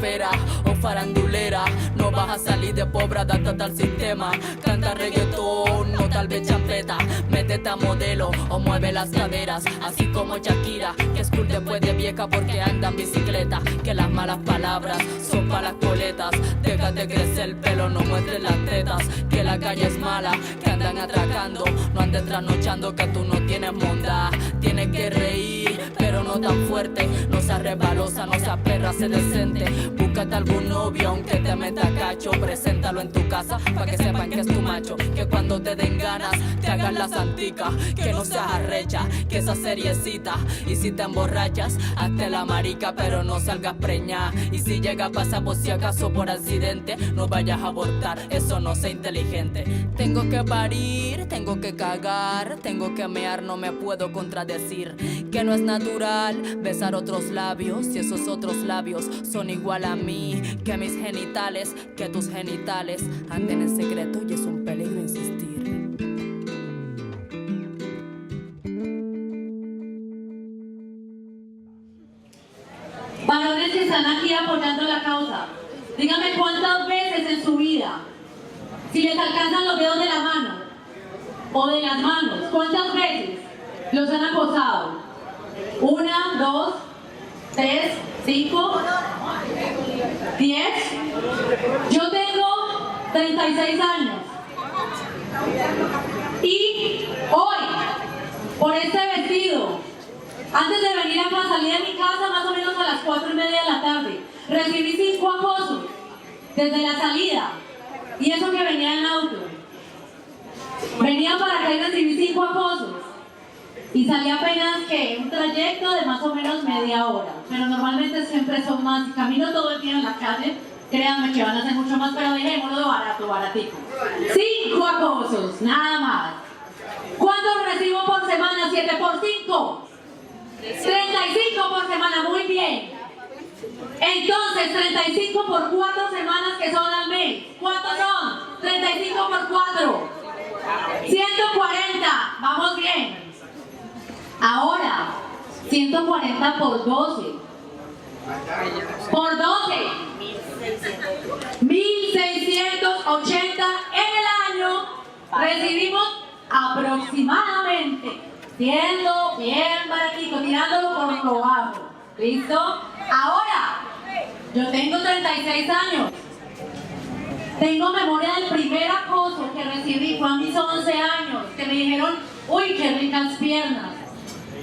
rapera o farandulera. No vas a salir de pobre, adáptate al sistema. Canta reggaetón, no tal vez champeta. Métete a modelo o mueve las caderas, así como Shakira, que es cool después de vieja porque anda en bicicleta. Que las malas palabras son para las coletas. Déjate crecer el pelo, no muestres las tetas. Que la calle es mala, que andan atracando. No andes trasnochando, que tú no tienes mondad. Tienes que reír, pero no tan fuerte. No seas rebalosa, no seas perra, sé decente. Búscate algún novio, aunque te meta cacho. Preséntalo en tu casa, pa' que sepan que es tu macho. Que cuando te den ganas, te hagas la santica. Que no seas arrecha, que esa seriecita. Y si te emborrachas, hazte la marica, pero no salgas preñada. Y si llega a pasar por si acaso por accidente, no vayas a abortar, eso no sé inteligente. Tengo que parir, tengo que cagar, tengo que mear, no me puedo contradecir. Que no es natural besar otros labios, y esos otros labios son igual a mí. Que mis genitales, que tus genitales anden en secreto y es un peligro insistir. Varones que están aquí apoyando la causa, díganme cuántas veces en su vida, si les alcanzan los dedos de la mano o de las manos, cuántas veces los han acosado. 1, 2, 3, 5, 10. Yo tengo 36 años y hoy, por este vestido, antes de venir acá, salí de mi casa más o menos a las 4:30 de la tarde. Recibí 5 acosos desde la salida. Y eso que venía en auto. Venía para acá y recibí 5 acosos. Y salí apenas que un trayecto de más o menos media hora. Pero normalmente siempre son más. Camino todo el día en la calle. Créanme que van a ser mucho más, pero dejémoslo de barato, baratico. 5 acosos, nada más. ¿Cuántos recibo por semana? 7 por 5. 35 por semana, muy bien. Entonces, 35 por 4 semanas que son al mes. ¿Cuántos son? 35 por 4. 140, vamos bien. Ahora, 140 por 12. Por 12. 1680 en el año recibimos aproximadamente, siendo bien baratico, tirándolo por lo bajo. ¿Listo? Ahora, yo tengo 36 años. Tengo memoria del primer acoso que recibí, fue a mis 11 años, que me dijeron, uy, qué ricas piernas.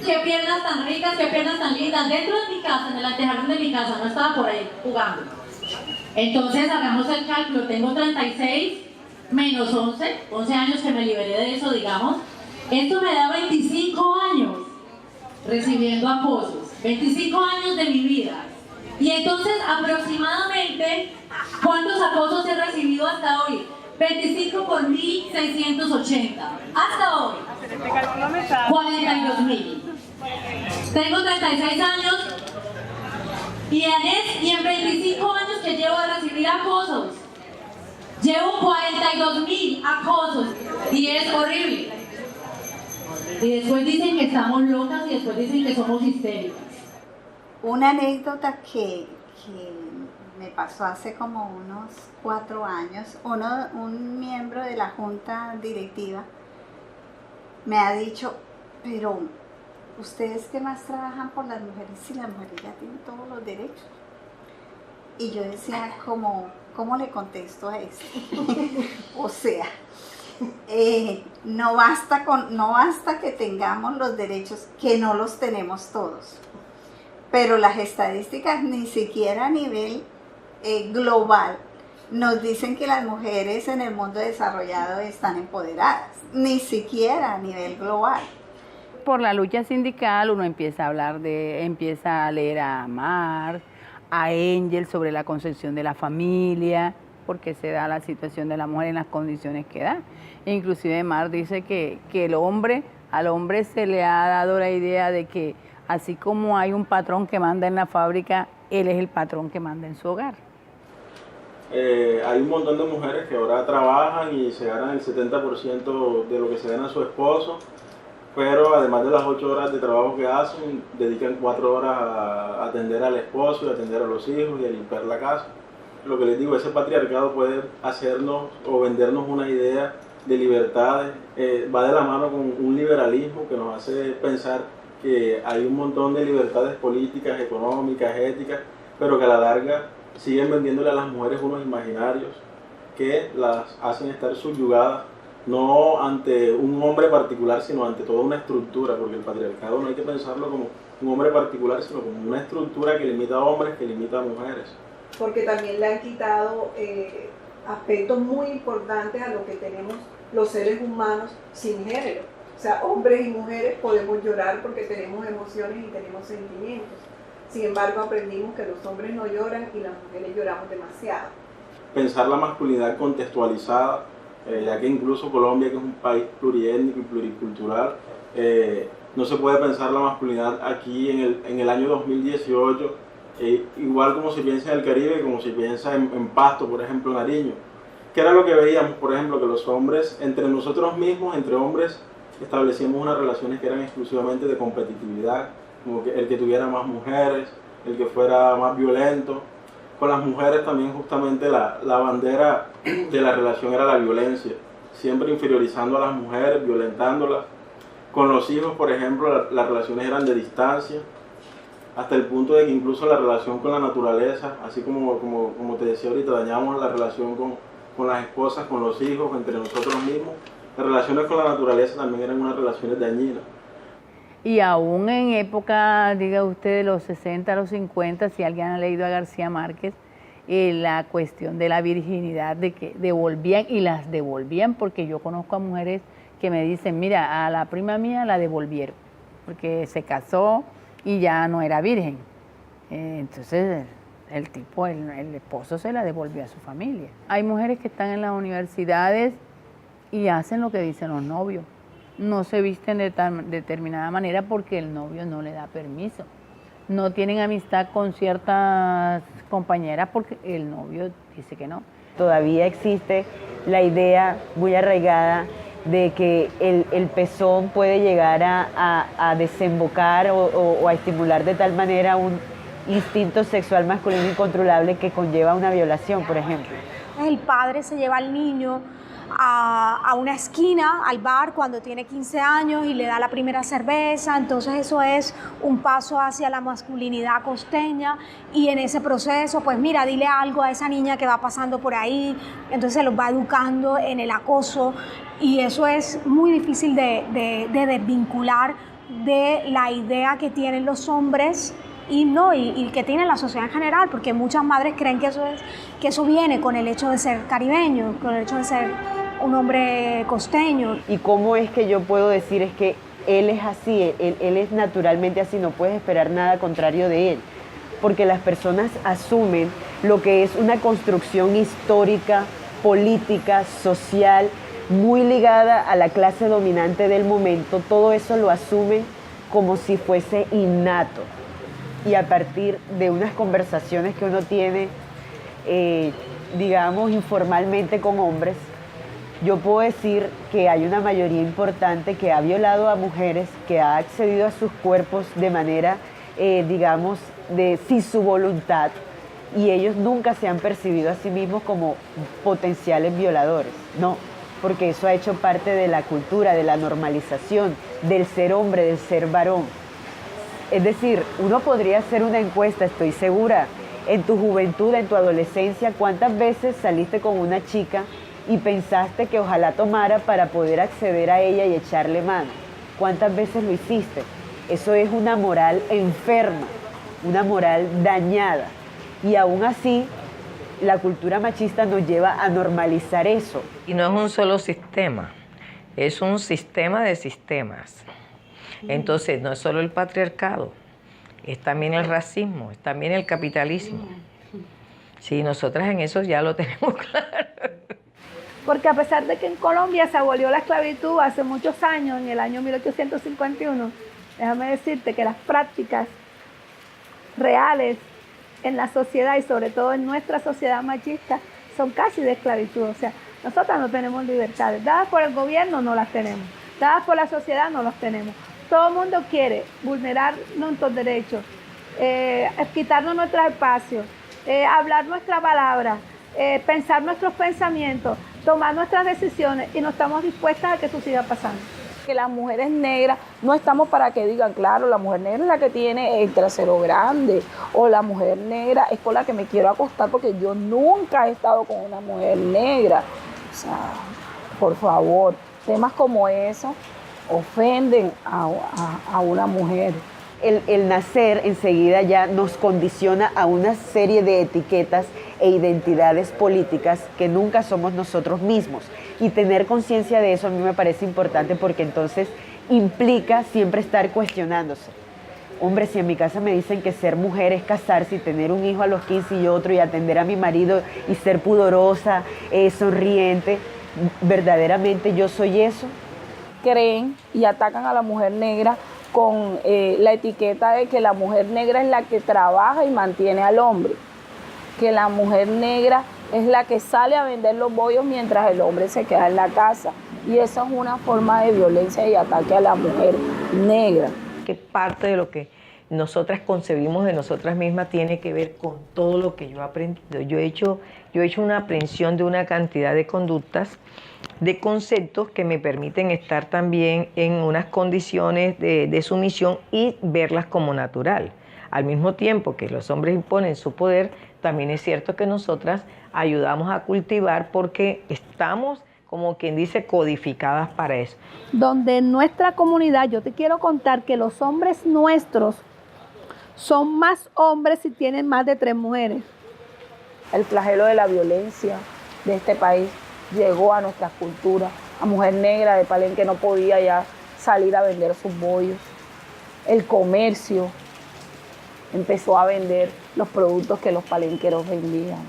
Qué piernas tan ricas, qué piernas tan lindas. Dentro de mi casa, en el antejardín de mi casa, no estaba por ahí jugando. Entonces, hagamos el cálculo, tengo 36 menos 11 años que me liberé de eso, digamos. Esto me da 25 años recibiendo acosos. 25 años de mi vida. Y entonces, aproximadamente, ¿cuántos acosos he recibido hasta hoy? 25 por 1680. Hasta hoy. 42.000. Tengo 36 años y en 25 años que llevo a recibir acosos, llevo 42.000 acosos y es horrible. Y después dicen que estamos locas y después dicen que somos histéricas. Una anécdota que me pasó hace como unos 4 años, un miembro de la junta directiva me ha dicho, pero ustedes que más trabajan por las mujeres, si las mujeres ya tienen todos los derechos. Y yo decía, ¿cómo le contesto a eso? O sea, no basta que tengamos los derechos, que no los tenemos todos. Pero las estadísticas ni siquiera a nivel global nos dicen que las mujeres en el mundo desarrollado están empoderadas, ni siquiera a nivel global. Por la lucha sindical uno empieza a leer a Marx, a Engels sobre la concepción de la familia, porque se da la situación de la mujer en las condiciones que da. Inclusive Marx dice que al hombre se le ha dado la idea de que así como hay un patrón que manda en la fábrica, él es el patrón que manda en su hogar. Hay un montón de mujeres que ahora trabajan y se ganan el 70% de lo que se gana su esposo, pero además de las 8 horas de trabajo que hacen, dedican 4 horas a atender al esposo y atender a los hijos y a limpiar la casa. Lo que les digo, ese patriarcado puede hacernos o vendernos una idea de libertades, va de la mano con un liberalismo que nos hace pensar que hay un montón de libertades políticas, económicas, éticas, pero que a la larga siguen vendiéndole a las mujeres unos imaginarios que las hacen estar subyugadas, no ante un hombre particular, sino ante toda una estructura, porque el patriarcado no hay que pensarlo como un hombre particular, sino como una estructura que limita a hombres, que limita a mujeres. Porque también le han quitado aspectos muy importantes a lo que tenemos los seres humanos sin género. O sea, hombres y mujeres podemos llorar porque tenemos emociones y tenemos sentimientos. Sin embargo, aprendimos que los hombres no lloran y las mujeres lloramos demasiado. Pensar la masculinidad contextualizada, ya que incluso Colombia, que es un país pluriétnico y pluricultural, no se puede pensar la masculinidad aquí en el año 2018, igual como se piensa en el Caribe, como se piensa en Pasto, por ejemplo, en Nariño. ¿Qué era lo que veíamos? Por ejemplo, que los hombres, entre nosotros mismos, entre hombres, establecíamos unas relaciones que eran exclusivamente de competitividad, como que el que tuviera más mujeres, el que fuera más violento. Con las mujeres también justamente la bandera de la relación era la violencia, siempre inferiorizando a las mujeres, violentándolas. Con los hijos, por ejemplo, las relaciones eran de distancia, hasta el punto de que incluso la relación con la naturaleza, así como te decía ahorita, dañamos la relación con las esposas, con los hijos, entre nosotros mismos. Las relaciones con la naturaleza también eran unas relaciones dañinas. Y aún en época, diga usted, de los 60 a los 50, si alguien ha leído a García Márquez, la cuestión de la virginidad, de que devolvían y las devolvían, porque yo conozco a mujeres que me dicen, mira, a la prima mía la devolvieron, porque se casó y ya no era virgen. Entonces el tipo, el esposo se la devolvió a su familia. Hay mujeres que están en las universidades y hacen lo que dicen los novios. No se visten de determinada manera porque el novio no le da permiso. No tienen amistad con ciertas compañeras porque el novio dice que no. Todavía existe la idea muy arraigada de que el pezón puede llegar a desembocar o a estimular de tal manera un instinto sexual masculino incontrolable que conlleva una violación, por ejemplo. El padre se lleva al niño a una esquina, al bar, cuando tiene 15 años y le da la primera cerveza. Entonces eso es un paso hacia la masculinidad costeña, y en ese proceso, pues mira, dile algo a esa niña que va pasando por ahí. Entonces se los va educando en el acoso, y eso es muy difícil de desvincular de la idea que tienen los hombres y que tiene la sociedad en general, porque muchas madres creen que eso viene con el hecho de ser caribeño, con el hecho de ser un hombre costeño. ¿Y cómo es que yo puedo decir es que él es así, él es naturalmente así, no puedes esperar nada contrario de él? Porque las personas asumen lo que es una construcción histórica, política, social, muy ligada a la clase dominante del momento. Todo eso lo asumen como si fuese innato. Y a partir de unas conversaciones que uno tiene, digamos, informalmente con hombres, yo puedo decir que hay una mayoría importante que ha violado a mujeres, que ha accedido a sus cuerpos de manera, digamos, sin su voluntad, y ellos nunca se han percibido a sí mismos como potenciales violadores, no, porque eso ha hecho parte de la cultura, de la normalización, del ser hombre, del ser varón. Es decir, uno podría hacer una encuesta, estoy segura, en tu juventud, en tu adolescencia, ¿cuántas veces saliste con una chica y pensaste que ojalá tomara para poder acceder a ella y echarle mano? ¿Cuántas veces lo hiciste? Eso es una moral enferma, una moral dañada. Y aún así, la cultura machista nos lleva a normalizar eso. Y no es un solo sistema, es un sistema de sistemas. Entonces, no es solo el patriarcado, es también el racismo, es también el capitalismo. Sí, nosotras en eso ya lo tenemos claro. Porque a pesar de que en Colombia se abolió la esclavitud hace muchos años, en el año 1851, déjame decirte que las prácticas reales en la sociedad y sobre todo en nuestra sociedad machista son casi de esclavitud. O sea, nosotras no tenemos libertades. Dadas por el gobierno no las tenemos. dadas por la sociedad no los tenemos. Todo el mundo quiere vulnerar nuestros derechos, quitarnos nuestros espacios, hablar nuestra palabra, pensar nuestros pensamientos, tomar nuestras decisiones, y no estamos dispuestas a que eso siga pasando. Que las mujeres negras no estamos para que digan, claro, la mujer negra es la que tiene el trasero grande, o la mujer negra es con la que me quiero acostar, porque yo nunca he estado con una mujer negra. O sea, por favor, temas como eso ofenden a una mujer. El nacer enseguida ya nos condiciona a una serie de etiquetas e identidades políticas que nunca somos nosotros mismos. Y tener conciencia de eso a mí me parece importante, porque entonces implica siempre estar cuestionándose. Hombre, si en mi casa me dicen que ser mujer es casarse y tener un hijo a los 15 y otro, y atender a mi marido y ser pudorosa, sonriente, ¿verdaderamente yo soy eso? Creen y atacan a la mujer negra con la etiqueta de que la mujer negra es la que trabaja y mantiene al hombre, que la mujer negra es la que sale a vender los bollos mientras el hombre se queda en la casa. Y eso es una forma de violencia y ataque a la mujer negra. Que parte de lo que nosotras concebimos de nosotras mismas tiene que ver con todo lo que yo he aprendido. Yo he hecho una aprehensión de una cantidad de conductas, de conceptos que me permiten estar también en unas condiciones de sumisión y verlas como natural. Al mismo tiempo que los hombres imponen su poder, también es cierto que nosotras ayudamos a cultivar, porque estamos, como quien dice, codificadas para eso. Donde en nuestra comunidad, yo te quiero contar que los hombres nuestros son más hombres si tienen más de 3 mujeres. El flagelo de la violencia de este país llegó a nuestras culturas. La mujer negra de Palenque no podía ya salir a vender sus bollos. El comercio empezó a vender los productos que los palenqueros vendían.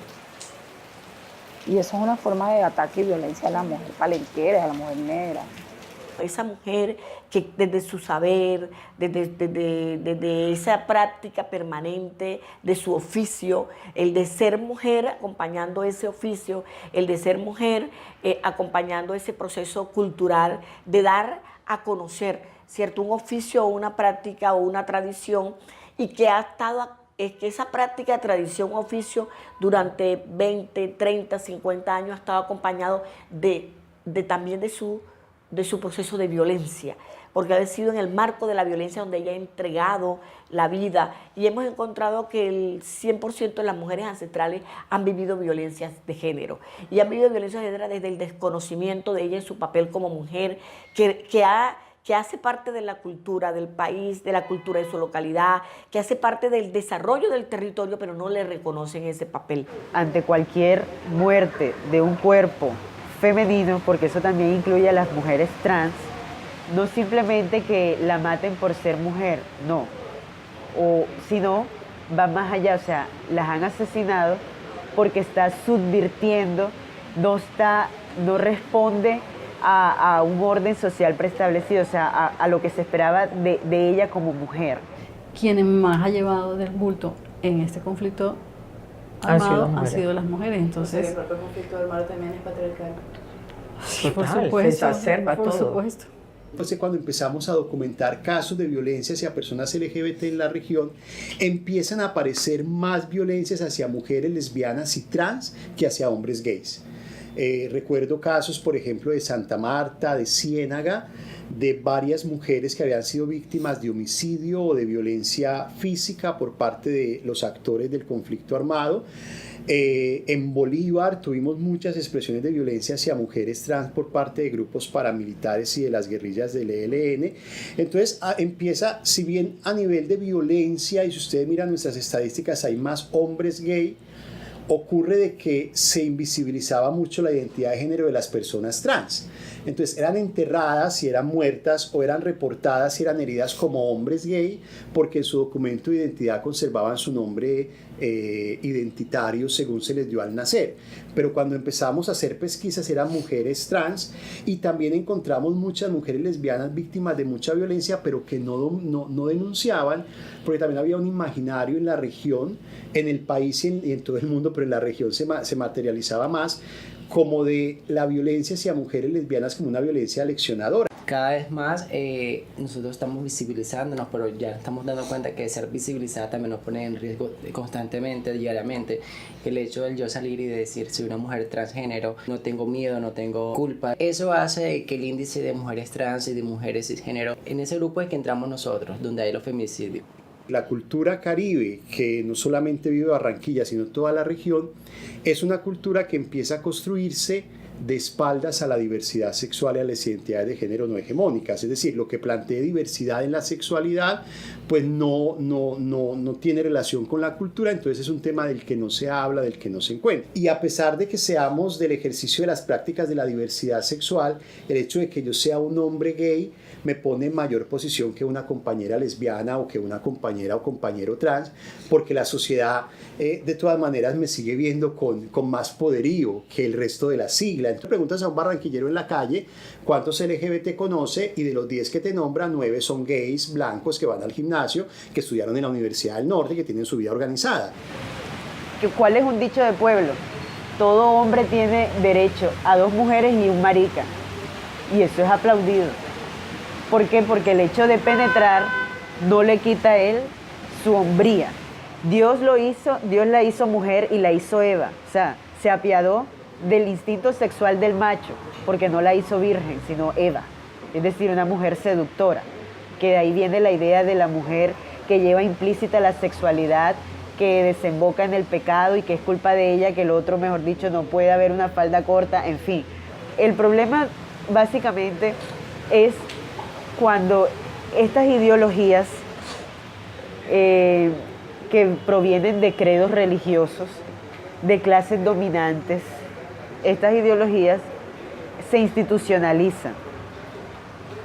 Y eso es una forma de ataque y violencia a la mujer palenquera, a la mujer negra. Esa mujer que desde su saber, desde esa práctica permanente de su oficio, el de ser mujer acompañando ese oficio, el de ser mujer acompañando ese proceso cultural, de dar a conocer, ¿cierto?, un oficio o una práctica o una tradición, y que ha estado, que esa práctica, tradición, oficio durante 20, 30, 50 años ha estado acompañado también de su proceso de violencia, porque ha sido en el marco de la violencia donde ella ha entregado la vida, y hemos encontrado que el 100% de las mujeres ancestrales han vivido violencias de género, y han vivido violencias de género desde el desconocimiento de ella en su papel como mujer, que hace parte de la cultura del país, de la cultura de su localidad, que hace parte del desarrollo del territorio, pero no le reconocen ese papel. Ante cualquier muerte de un cuerpo femenino, porque eso también incluye a las mujeres trans, no simplemente que la maten por ser mujer, no, o si no, va más allá, o sea, las han asesinado porque está subvirtiendo, no responde a un orden social preestablecido, o sea, a lo que se esperaba de ella como mujer. Quienes más ha llevado del bulto en este conflicto armado han sido las mujeres. Entonces, el propio conflicto armado también es patriarcal. Sí, por supuesto, se exacerba por todo. Supuesto. Entonces, cuando empezamos a documentar casos de violencia hacia personas LGBT en la región, empiezan a aparecer más violencias hacia mujeres lesbianas y trans que hacia hombres gays. Recuerdo casos, por ejemplo, de Santa Marta, de Ciénaga, de varias mujeres que habían sido víctimas de homicidio o de violencia física por parte de los actores del conflicto armado. En Bolívar tuvimos muchas expresiones de violencia hacia mujeres trans por parte de grupos paramilitares y de las guerrillas del ELN. Entonces empieza, si bien a nivel de violencia, y si ustedes miran nuestras estadísticas, hay más hombres gay, ocurre de que se invisibilizaba mucho la identidad de género de las personas trans. Entonces eran enterradas y eran muertas, o eran reportadas y eran heridas como hombres gay, porque en su documento de identidad conservaban su nombre identitario según se les dio al nacer. Pero cuando empezamos a hacer pesquisas eran mujeres trans, y también encontramos muchas mujeres lesbianas víctimas de mucha violencia, pero que no denunciaban, porque también había un imaginario en la región, en el país y en todo el mundo, pero en la región se materializaba más, como de la violencia hacia mujeres lesbianas como una violencia leccionadora. Cada vez más nosotros estamos visibilizándonos, pero ya estamos dando cuenta que ser visibilizada también nos pone en riesgo constantemente, diariamente. El hecho del yo salir y de decir soy una mujer transgénero, no tengo miedo, no tengo culpa, eso hace que el índice de mujeres trans y de mujeres cisgénero, en ese grupo es que entramos nosotros, donde hay los feminicidios. La cultura caribe, que no solamente vive Barranquilla, sino toda la región, es una cultura que empieza a construirse de espaldas a la diversidad sexual y a las identidades de género no hegemónicas. Es decir, lo que plantea diversidad en la sexualidad pues no tiene relación con la cultura, entonces es un tema del que no se habla, del que no se encuentra. Y a pesar de que seamos del ejercicio de las prácticas de la diversidad sexual, el hecho de que yo sea un hombre gay me pone en mayor posición que una compañera lesbiana o que una compañera o compañero trans, porque la sociedad de todas maneras me sigue viendo con más poderío que el resto de la sigla. Entonces preguntas a un barranquillero en la calle cuántos LGBT conoce y de los 10 que te nombra, 9 son gays blancos que van al gimnasio, que estudiaron en la Universidad del Norte y que tienen su vida organizada. ¿Cuál es un dicho de pueblo? Todo hombre tiene derecho a 2 mujeres y un marica, y eso es aplaudido. ¿Por qué? Porque el hecho de penetrar no le quita a él su hombría. Dios la hizo mujer y la hizo Eva. O sea, se apiadó del instinto sexual del macho, porque no la hizo virgen, sino Eva. Es decir, una mujer seductora. Que de ahí viene la idea de la mujer que lleva implícita la sexualidad, que desemboca en el pecado y que es culpa de ella, que el otro, mejor dicho, no puede haber una falda corta, en fin. El problema básicamente es cuando estas ideologías que provienen de credos religiosos, de clases dominantes, estas ideologías se institucionalizan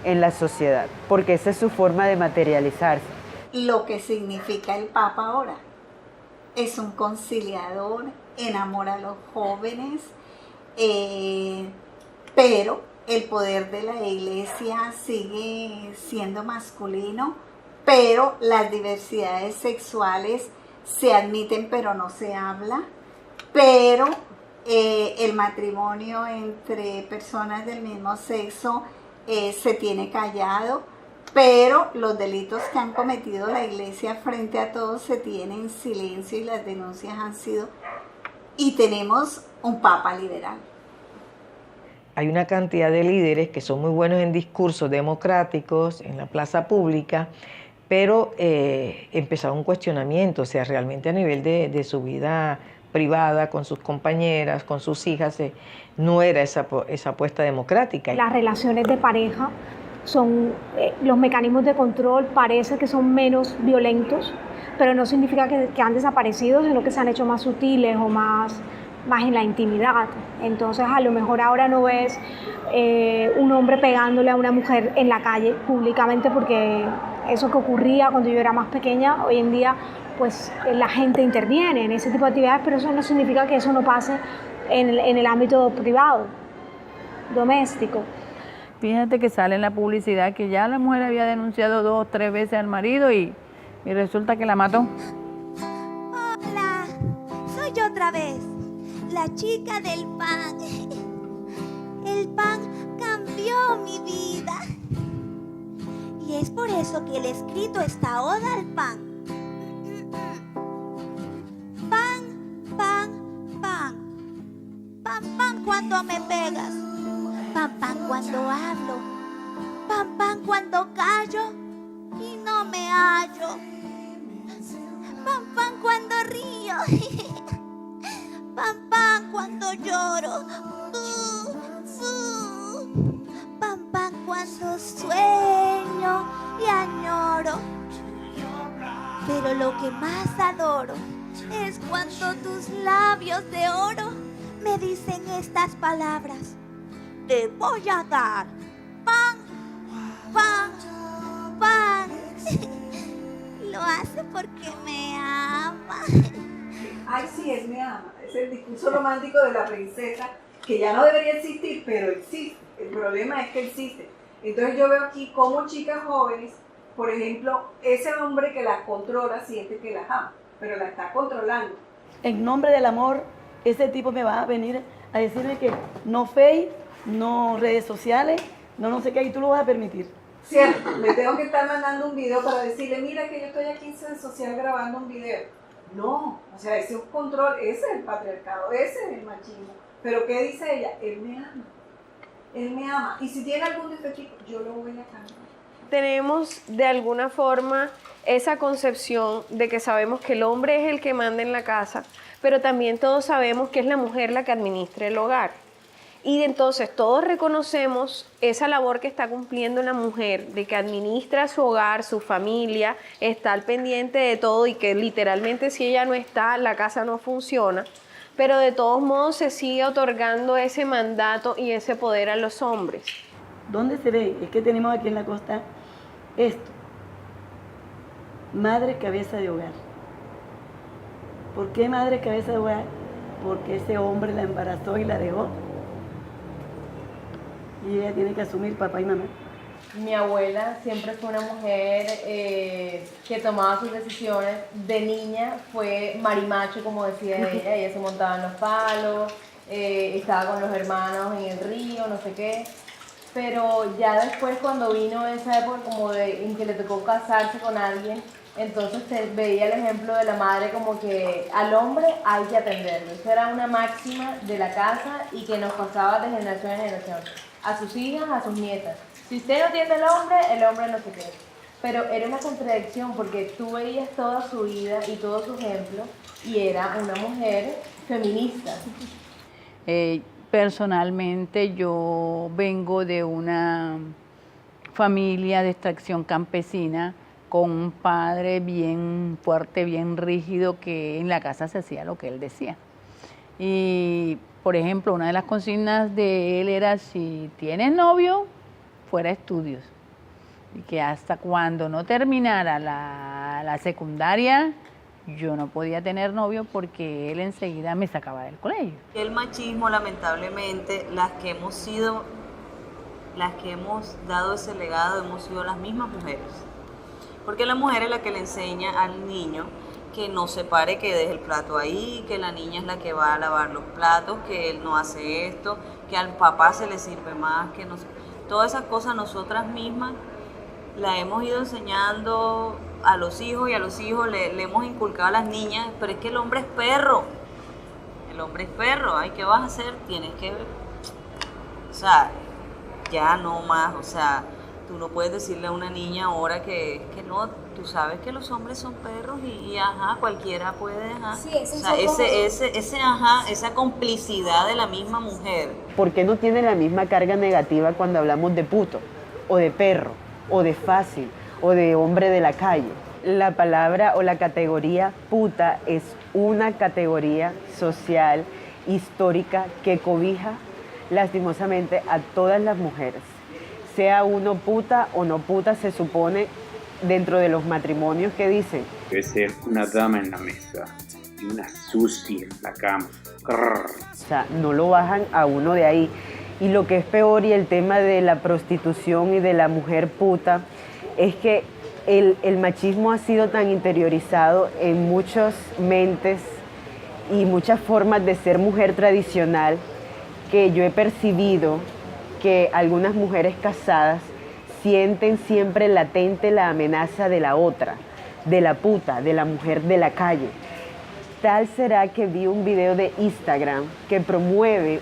en la sociedad, porque esa es su forma de materializarse. Lo que significa el Papa ahora es un conciliador, enamora a los jóvenes, pero el poder de la iglesia sigue siendo masculino, pero las diversidades sexuales se admiten pero no se habla, pero el matrimonio entre personas del mismo sexo se tiene callado, pero los delitos que han cometido la iglesia frente a todos se tienen en silencio y las denuncias han sido, y tenemos un papa liberal. Hay una cantidad de líderes que son muy buenos en discursos democráticos, en la plaza pública, pero empezaron un cuestionamiento, o sea, realmente a nivel de su vida privada, con sus compañeras, con sus hijas, no era esa apuesta democrática. Las relaciones de pareja son, los mecanismos de control parece que son menos violentos, pero no significa que han desaparecido, sino que se han hecho más sutiles o más en la intimidad. Entonces a lo mejor ahora no ves un hombre pegándole a una mujer en la calle públicamente, porque eso que ocurría cuando yo era más pequeña, hoy en día pues la gente interviene en ese tipo de actividades, pero eso no significa que eso no pase en el ámbito privado, doméstico. Fíjate que sale en la publicidad que ya la mujer había denunciado 2 o 3 veces al marido y resulta que la mató. Hola, soy yo otra vez, la chica del pan. El pan cambió mi vida. Y es por eso que le he escrito esta oda al pan. Pan, pan, pan. Pan, pan cuando me pegas. Pan, pan cuando hablo. Pan, pan cuando callo y no me hallo. Pan, pan cuando río. Pan, pan cuando lloro. Pan, pan cuando sueño y añoro. Pero lo que más adoro es cuando tus labios de oro me dicen estas palabras. Te voy a dar pan, pan, pan. Lo hace porque me ama. Ay, sí, él me ama. Es el discurso romántico de la princesa, que ya no debería existir, pero existe. El problema es que existe. Entonces yo veo aquí como chicas jóvenes, por ejemplo, ese hombre que las controla siente que las ama, pero la está controlando. En nombre del amor, ese tipo me va a venir a decirme que no Facebook, no redes sociales, No sé qué, y tú lo vas a permitir. Cierto, le tengo que estar mandando un video para decirle, mira que yo estoy aquí en Sede Social grabando un video. No, o sea, ese es un control, ese es el patriarcado, ese es el machismo. Pero ¿qué dice ella? Él me ama. Él me ama. Y si tiene algún defecto, yo lo voy a cambiar. Tenemos de alguna forma esa concepción de que sabemos que el hombre es el que manda en la casa, pero también todos sabemos que es la mujer la que administra el hogar. Y entonces todos reconocemos esa labor que está cumpliendo la mujer, de que administra su hogar, su familia, está al pendiente de todo y que literalmente si ella no está, la casa no funciona. Pero de todos modos se sigue otorgando ese mandato y ese poder a los hombres. ¿Dónde se ve? Es que tenemos aquí en la costa esto. Madre cabeza de hogar. ¿Por qué madre cabeza de hogar? Porque ese hombre la embarazó y la dejó. Y ella tiene que asumir papá y mamá. Mi abuela siempre fue una mujer que tomaba sus decisiones. De niña fue marimacho, como decía ella. Ella se montaba en los palos, estaba con los hermanos en el río, no sé qué. Pero ya después, cuando vino esa época como en que le tocó casarse con alguien, entonces veía el ejemplo de la madre como que al hombre hay que atenderlo. Esa era una máxima de la casa y que nos pasaba de generación en generación. A sus hijas, a sus nietas. Si usted no atiende al hombre, el hombre no se queda. Pero era una contradicción porque tú veías toda su vida y todo su ejemplo y era una mujer feminista. Personalmente yo vengo de una familia de extracción campesina con un padre bien fuerte, bien rígido, que en la casa se hacía lo que él decía. Y, por ejemplo, una de las consignas de él era, si tienes novio, fuera estudios. Y que hasta cuando no terminara la secundaria, yo no podía tener novio porque él enseguida me sacaba del colegio. El machismo, lamentablemente, las que hemos dado ese legado hemos sido las mismas mujeres. Porque la mujer es la que le enseña al niño que no se pare, que deje el plato ahí, que la niña es la que va a lavar los platos, que él no hace esto, que al papá se le sirve más, que no sé. Todas esas cosas nosotras mismas las hemos ido enseñando a los hijos y a los hijos le hemos inculcado a las niñas, pero es que el hombre es perro. El hombre es perro, ay, ¿qué vas a hacer? Tienes que, o sea, ya no más, o sea, tú no puedes decirle a una niña ahora que no, tú sabes que los hombres son perros y ajá, cualquiera puede, ajá. Sí, o sea, esa complicidad de la misma mujer. ¿Por qué no tiene la misma carga negativa cuando hablamos de puto, o de perro, o de fácil, o de hombre de la calle? La palabra o la categoría puta es una categoría social, histórica, que cobija lastimosamente a todas las mujeres. Sea uno puta o no puta, se supone dentro de los matrimonios que dicen. Debe ser una dama en la mesa y una sucia en la cama. O sea, no lo bajan a uno de ahí. Y lo que es peor, y el tema de la prostitución y de la mujer puta, es que el machismo ha sido tan interiorizado en muchas mentes y muchas formas de ser mujer tradicional, que yo he percibido que algunas mujeres casadas sienten siempre latente la amenaza de la otra, de la puta, de la mujer de la calle. Tal será que vi un video de Instagram que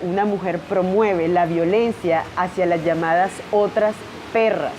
una mujer promueve la violencia hacia las llamadas otras perras.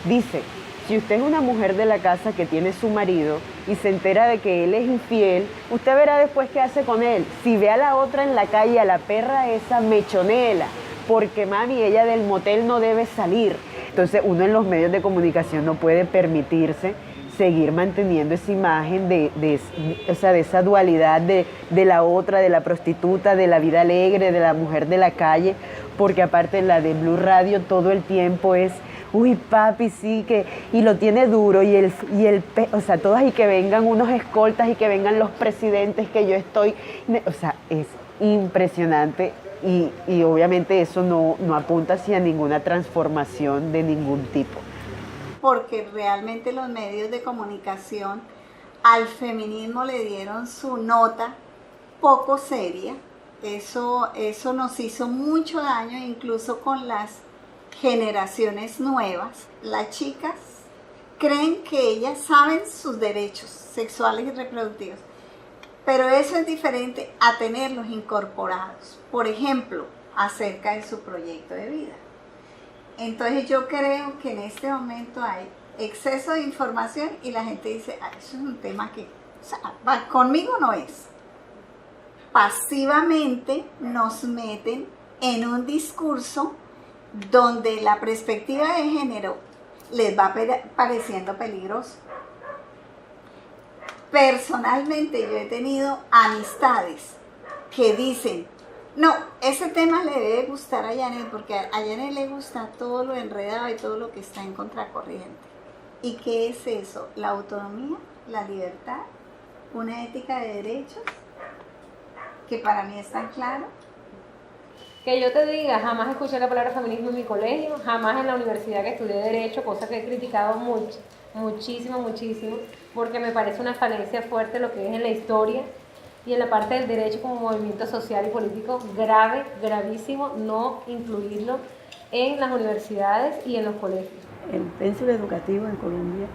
Dice, si usted es una mujer de la casa que tiene su marido y se entera de que él es infiel, usted verá después qué hace con él. Si ve a la otra en la calle, a la perra esa, mechonela, porque mami, ella del motel no debe salir. Entonces uno en los medios de comunicación no puede permitirse seguir manteniendo esa imagen de esa dualidad de la otra, de la prostituta, de la vida alegre, de la mujer de la calle, porque aparte la de Blue Radio todo el tiempo es, uy papi, sí, y lo tiene duro, o sea, todas, y que vengan unos escoltas y que vengan los presidentes, que yo estoy, o sea, es impresionante. Y obviamente eso no apunta hacia ninguna transformación de ningún tipo. Porque realmente los medios de comunicación al feminismo le dieron su nota poco seria. Eso nos hizo mucho daño, incluso con las generaciones nuevas, las chicas creen que ellas saben sus derechos sexuales y reproductivos, pero eso es diferente a tenerlos incorporados, por ejemplo, acerca de su proyecto de vida. Entonces yo creo que en este momento hay exceso de información y la gente dice, eso es un tema que, o sea, conmigo no es. Pasivamente nos meten en un discurso donde la perspectiva de género les va pareciendo peligroso. Personalmente yo he tenido amistades que dicen, no, ese tema le debe gustar a Janet porque a Janet le gusta todo lo enredado y todo lo que está en contracorriente. ¿Y qué es eso? La autonomía, la libertad, una ética de derechos que para mí es tan claro. Que yo te diga, jamás escuché la palabra feminismo en mi colegio, jamás en la universidad que estudié Derecho, cosa que he criticado muchísimo, porque me parece una falencia fuerte lo que es en la historia y en la parte del derecho como movimiento social y político, grave, gravísimo, no incluirlo en las universidades y en los colegios. El pénsul educativo en Colombia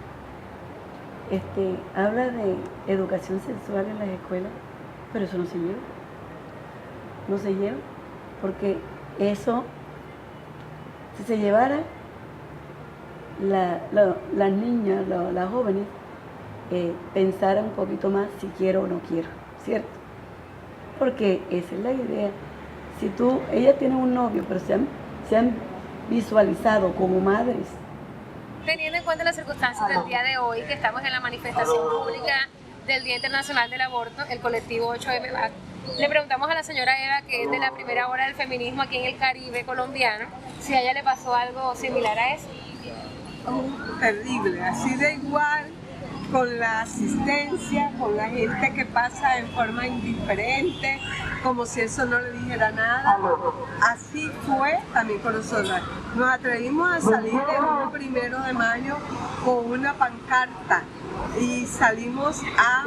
habla de educación sexual en las escuelas, pero eso no se lleva. No se lleva, porque eso, si se llevara, las niñas, las jóvenes, pensaran un poquito más si quiero o no quiero, ¿cierto? Porque esa es la idea. Si ellas tienen un novio, pero se han visualizado como madres. Teniendo en cuenta las circunstancias del día de hoy, que estamos en la manifestación pública del Día Internacional del Aborto, el colectivo 8M, le preguntamos a la señora Eva, que es de la primera hora del feminismo aquí en el Caribe colombiano, si a ella le pasó algo similar a eso. Terrible, así de igual, con la asistencia, con la gente que pasa en forma indiferente, como si eso no le dijera nada. Así fue también con nosotras. Nos atrevimos a salir el 1 de mayo con una pancarta y salimos a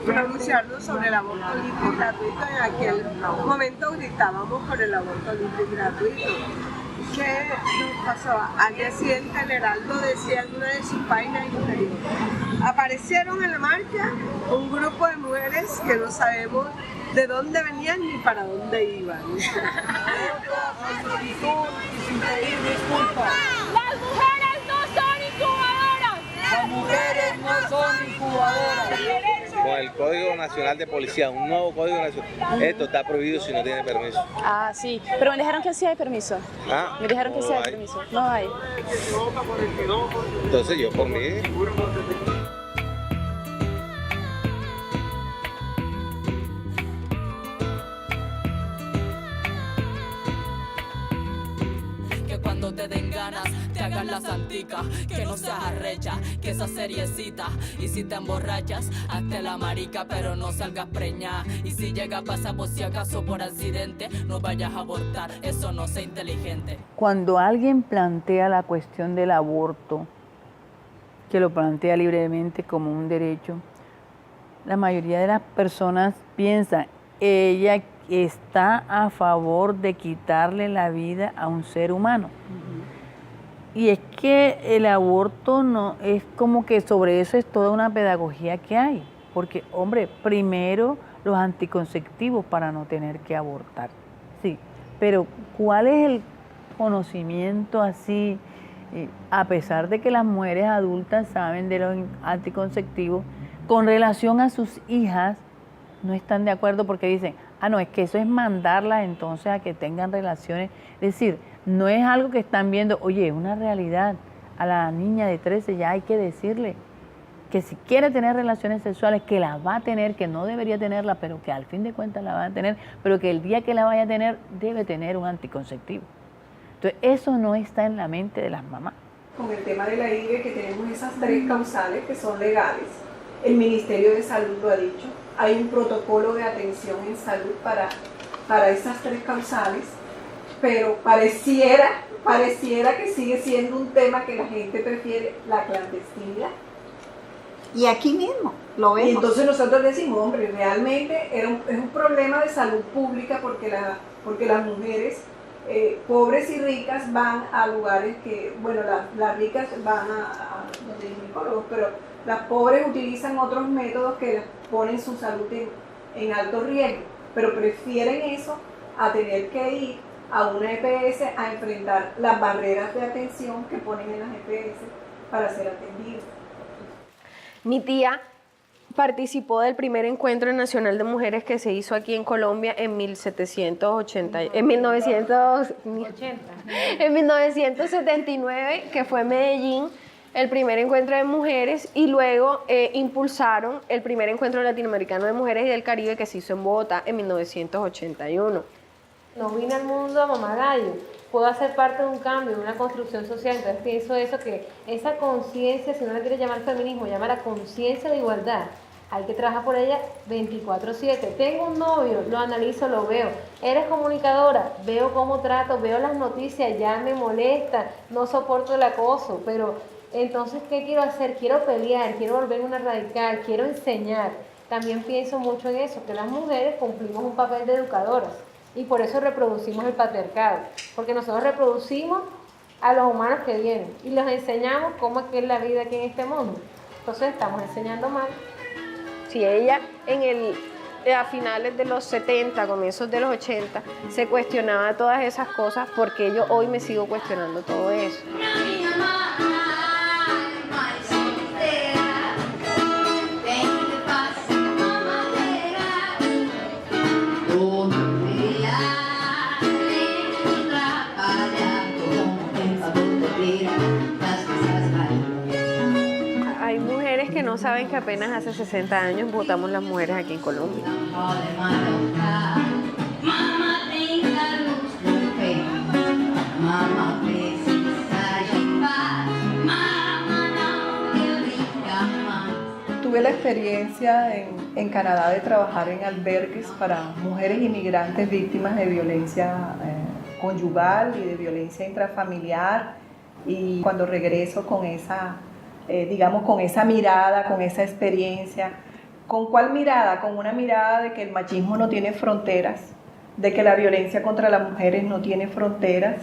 pronunciarnos sobre el aborto libre y gratuito. En aquel momento gritábamos por el aborto libre y gratuito. ¿Qué nos pasó? Al día siguiente el Heraldo decía en una de sus páginas interiores, aparecieron en la marcha un grupo de mujeres que no sabemos de dónde venían ni para dónde iban. Las mujeres no son incubadoras. Las mujeres no son incubadoras. Con el Código Nacional de Policía, un nuevo Código Nacional. Esto está prohibido si no tiene permiso. Ah, sí. Pero me dijeron que sí hay permiso. Ah, me dijeron que sí hay permiso. No hay. Entonces yo por mí. Cuando te den ganas, te hagas la santica, que no seas arrecha, que esa seriecita. Y si te emborrachas, hazte la marica, pero no salgas preñada. Y si llega a pasar por si acaso por accidente, no vayas a abortar, eso no sea inteligente. Cuando alguien plantea la cuestión del aborto, que lo plantea libremente como un derecho, la mayoría de las personas piensan, ella está a favor de quitarle la vida a un ser humano. Y es que el aborto no es como que sobre eso es toda una pedagogía que hay, porque hombre, primero los anticonceptivos para no tener que abortar, sí, pero ¿cuál es el conocimiento así, a pesar de que las mujeres adultas saben de los anticonceptivos, con relación a sus hijas no están de acuerdo porque dicen, no, es que eso es mandarlas entonces a que tengan relaciones. Es decir, no es algo que están viendo, oye, es una realidad. A la niña de 13 ya hay que decirle que si quiere tener relaciones sexuales, que las va a tener, que no debería tenerla, pero que al fin de cuentas la va a tener, pero que el día que la vaya a tener, debe tener un anticonceptivo. Entonces, eso no está en la mente de las mamás. Con el tema de la IVE, que tenemos esas 3 causales que son legales, el Ministerio de Salud lo ha dicho, hay un protocolo de atención en salud para esas 3 causales, pero pareciera que sigue siendo un tema que la gente prefiere, la clandestinidad. Y aquí mismo lo vemos. Y entonces nosotros decimos, hombre, realmente es un problema de salud pública porque las mujeres pobres y ricas van a lugares que, bueno, las ricas van a donde hay ginecólogos, pero las pobres utilizan otros métodos que les ponen su salud en alto riesgo, pero prefieren eso a tener que ir a una EPS a enfrentar las barreras de atención que ponen en las EPS para ser atendidos. Mi tía participó del primer encuentro nacional de mujeres que se hizo aquí en Colombia en 1979, que fue en Medellín, el primer encuentro de mujeres, y luego impulsaron el primer encuentro latinoamericano de mujeres y del Caribe que se hizo en Bogotá en 1981. No vine al mundo a mamá gallo, puedo hacer parte de un cambio, de una construcción social. Entonces pienso eso, que esa conciencia, si no la quieres llamar feminismo, llama la conciencia de igualdad. Hay que trabajar por ella 24/7. Tengo un novio, lo analizo, lo veo. Eres comunicadora, veo cómo trato, veo las noticias, ya me molesta, no soporto el acoso, pero entonces, ¿qué quiero hacer? Quiero pelear, quiero volverme una radical, quiero enseñar. También pienso mucho en eso, que las mujeres cumplimos un papel de educadoras y por eso reproducimos el patriarcado, porque nosotros reproducimos a los humanos que vienen y les enseñamos cómo es que es la vida aquí en este mundo. Entonces estamos enseñando mal. Si ella a finales de los 70, comienzos de los 80, se cuestionaba todas esas cosas, porque yo hoy me sigo cuestionando todo eso. Hay mujeres que no saben que apenas hace 60 años votamos las mujeres aquí en Colombia. Tuve la experiencia en Canadá de trabajar en albergues para mujeres inmigrantes víctimas de violencia conyugal y de violencia intrafamiliar, y cuando regreso con esa con esa mirada, con esa experiencia. ¿Con cuál mirada? Con una mirada de que el machismo no tiene fronteras, de que la violencia contra las mujeres no tiene fronteras.